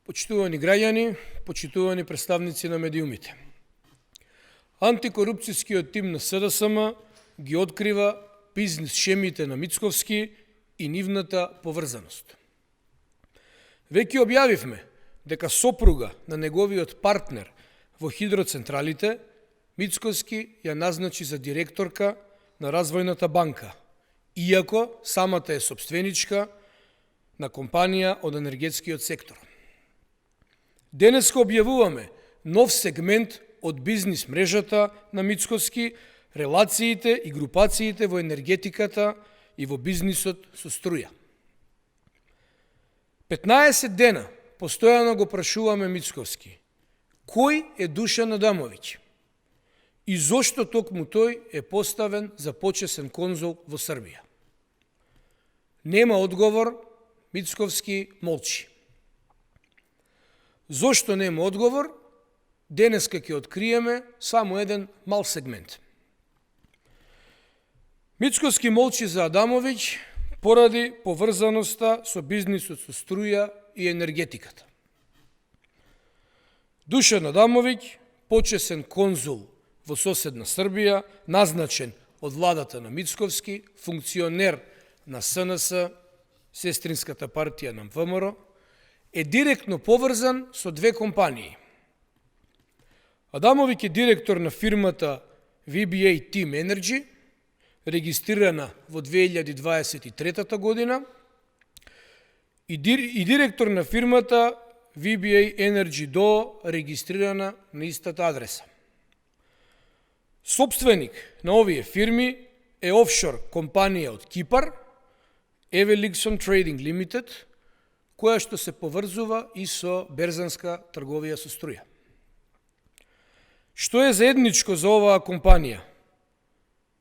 Почитувани граѓани, почитувани представници на медиумите. Антикорупцијскиот тим на СДСМ ги открива бизнес шемите на Мицковски и нивната поврзаност. Веќе објавивме дека сопруга на неговиот партнер во хидроцентралите, Мицковски ја назначи за директорка на Развојната банка, иако самата е сопственичка на компанија од енергетскиот сектор. Денеска објавуваме нов сегмент од бизнис мрежата на Мицковски, релациите и групациите во енергетиката и во бизнисот со струја. 15 дена постојано го прашуваме Мицковски, кој е Душан Адамовиќ и зошто токму тој е поставен за почесен конзул во Србија. Нема одговор, Мицковски молчи. Зошто нема одговор? Денеска ќе откриеме само еден мал сегмент. Мицковски молчи за Адамовиќ поради поврзаноста со бизнисот со струја и енергетиката. Душан Адамовиќ, почесен конзул во соседна Србија, назначен од владата на Мицковски, функционер на СНС, сестринската партија на ВМРО, е директно поврзан со две компании. Адамовиќ е директор на фирмата VBA Team Energy, регистрирана во 2023 година, и директор на фирмата VBA Energy DO, регистрирана на истата адреса. Сопственик на овие фирми е офшор компанија од Кипар, Evelixon Trading Limited, која што се поврзува и со берзанска трговија со струја. Што е заедничко за оваа компанија?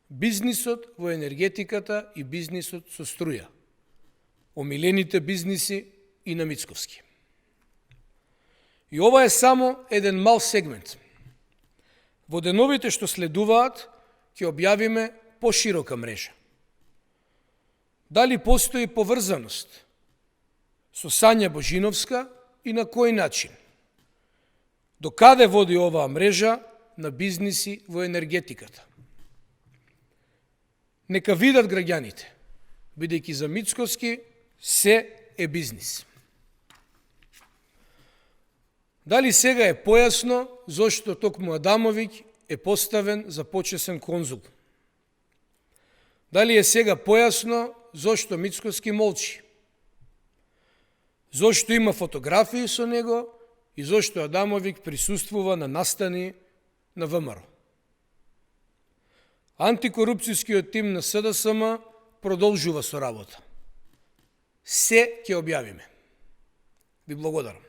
Бизнисот во енергетиката и бизнисот со струја. Омилените бизниси и на Мицковски. И ова е само еден мал сегмент. Во деновите што следуваат, ќе објавиме поширока мрежа. Дали постои поврзаност со Сања Божиновска и на кој начин? До каде води оваа мрежа на бизниси во енергетиката? Нека видат граѓаните, бидејќи за Мицковски се е бизнис. Дали сега е појасно зошто токму Адамовиќ е поставен за почесен конзул? Дали е сега појасно зошто Мицковски молчи? Зошто има фотографии со него и зошто Адамовиќ присуствува на настани на ВМРО? Антикорупцијскиот тим на СДСМ продолжува со работа. Се ќе објавиме. Ви благодарам.